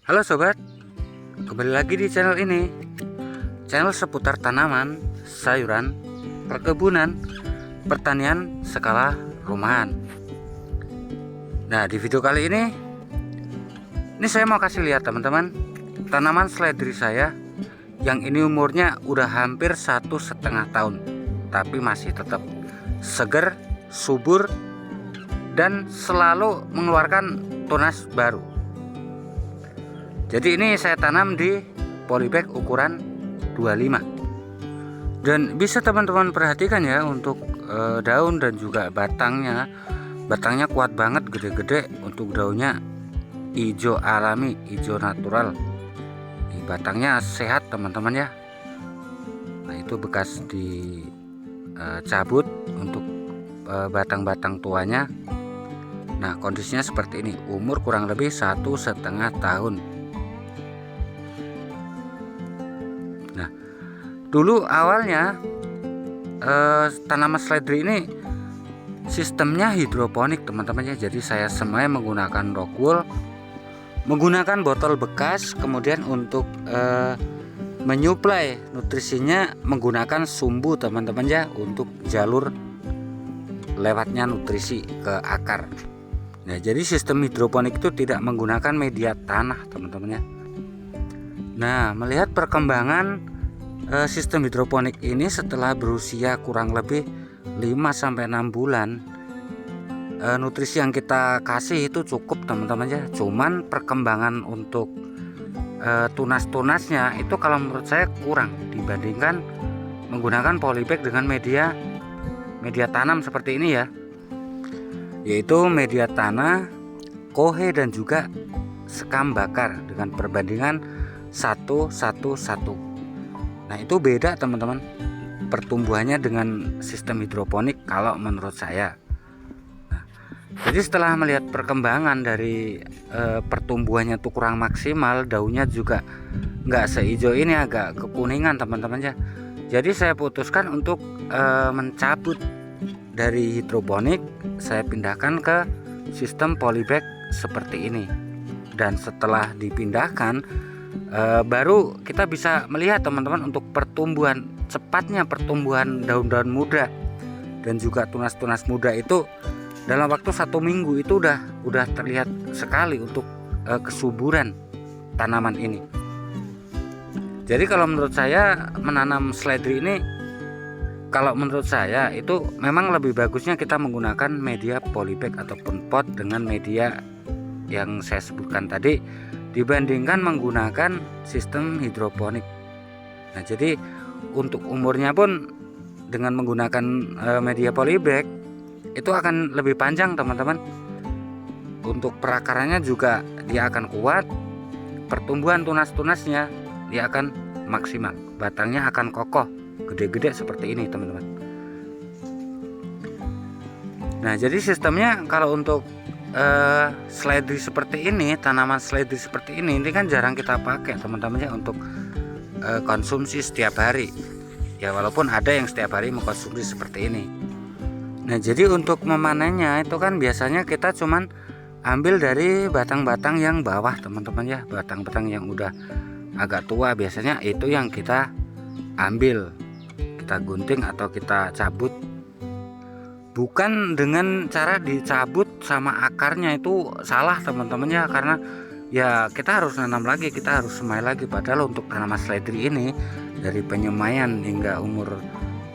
Halo sobat, kembali lagi di channel ini. Channel seputar tanaman, sayuran, perkebunan, pertanian skala rumahan. Nah, di video kali ini saya mau kasih lihat teman-teman tanaman seledri saya yang ini umurnya udah hampir 1,5 tahun, tapi masih tetap seger, subur, dan selalu mengeluarkan tunas baru. Jadi ini saya tanam di polybag ukuran 25. Dan bisa teman-teman perhatikan ya, untuk daun dan juga batangnya. Batangnya kuat banget, gede-gede. Untuk daunnya hijau alami, hijau natural. Ini batangnya sehat teman-teman ya. Nah, itu bekas dicabut untuk batang-batang tuanya. Nah, kondisinya seperti ini. Umur kurang lebih 1,5 tahun. Nah, dulu awalnya tanaman seledri ini sistemnya hidroponik teman-teman ya. Jadi saya semai menggunakan rock wool, menggunakan botol bekas, kemudian untuk menyuplai nutrisinya menggunakan sumbu teman-teman ya, untuk jalur lewatnya nutrisi ke akar. Nah, jadi sistem hidroponik itu tidak menggunakan media tanah teman-teman ya. Nah, melihat perkembangan sistem hidroponik ini setelah berusia kurang lebih 5-6 bulan, nutrisi yang kita kasih itu cukup teman-teman ya. Cuman perkembangan untuk tunas-tunasnya itu kalau menurut saya kurang dibandingkan menggunakan polybag dengan media tanam seperti ini ya, yaitu media tanah, kohe, dan juga sekam bakar dengan perbandingan 1:1:1. Nah, itu beda teman-teman pertumbuhannya dengan sistem hidroponik kalau menurut saya. Nah, jadi setelah melihat perkembangan dari pertumbuhannya tuh kurang maksimal, daunnya juga nggak sehijau ini, agak kekuningan teman-teman ya. Jadi saya putuskan untuk mencabut dari hidroponik, saya pindahkan ke sistem polybag seperti ini. Dan setelah dipindahkan, baru kita bisa melihat teman-teman untuk cepatnya pertumbuhan daun-daun muda dan juga tunas-tunas muda itu dalam waktu 1 minggu itu udah terlihat sekali untuk kesuburan tanaman ini. Jadi kalau menurut saya menanam seledri ini, kalau menurut saya itu memang lebih bagusnya kita menggunakan media polybag ataupun pot dengan media yang saya sebutkan tadi, dibandingkan menggunakan sistem hidroponik. Nah, jadi untuk umurnya pun dengan menggunakan media polybag itu akan lebih panjang teman-teman. Untuk perakarannya juga dia akan kuat, pertumbuhan tunas-tunasnya dia akan maksimal, batangnya akan kokoh, gede-gede seperti ini teman-teman. Nah, jadi sistemnya kalau untuk seledri seperti ini, tanaman seledri seperti ini kan jarang kita pakai teman-teman ya untuk konsumsi setiap hari ya, walaupun ada yang setiap hari mengkonsumsi seperti ini. Nah, jadi untuk memanennya itu kan biasanya kita cuman ambil dari batang-batang yang bawah teman-teman ya, batang-batang yang udah agak tua biasanya itu yang kita ambil, kita gunting atau kita cabut. Bukan dengan cara dicabut sama akarnya, itu salah teman-teman ya, karena ya kita harus nanam lagi, kita harus semai lagi. Padahal untuk tanaman seledri ini dari penyemaian hingga umur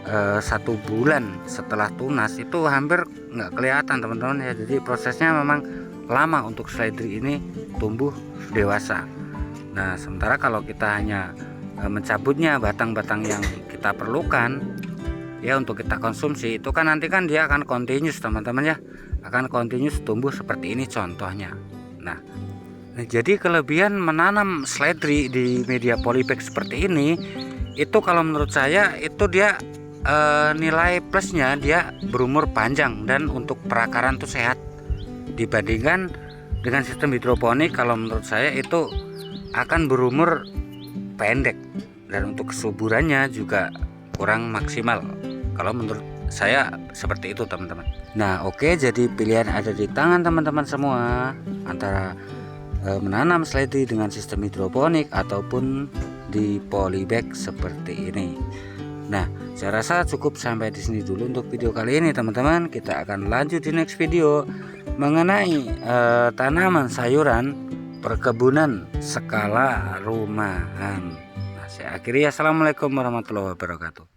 1 bulan setelah tunas itu hampir nggak kelihatan teman-teman ya. Jadi prosesnya memang lama untuk seledri ini tumbuh dewasa. Nah, sementara kalau kita hanya mencabutnya batang-batang yang kita perlukan ya untuk kita konsumsi, itu kan nanti kan dia akan continuous teman-teman ya, akan continuous tumbuh seperti ini contohnya. Nah, jadi kelebihan menanam seledri di media polybag seperti ini itu kalau menurut saya itu dia nilai plusnya dia berumur panjang dan untuk perakaran tuh sehat dibandingkan dengan sistem hidroponik. Kalau menurut saya itu akan berumur pendek dan untuk kesuburannya juga kurang maksimal. Kalau menurut saya seperti itu teman-teman. Nah, oke, jadi pilihan ada di tangan teman-teman semua antara menanam sledi dengan sistem hidroponik ataupun di polybag seperti ini. Nah, saya rasa cukup sampai di sini dulu untuk video kali ini teman-teman. Kita akan lanjut di next video mengenai tanaman sayuran perkebunan skala rumahan. Nah, saya akhiri. Assalamualaikum warahmatullahi wabarakatuh.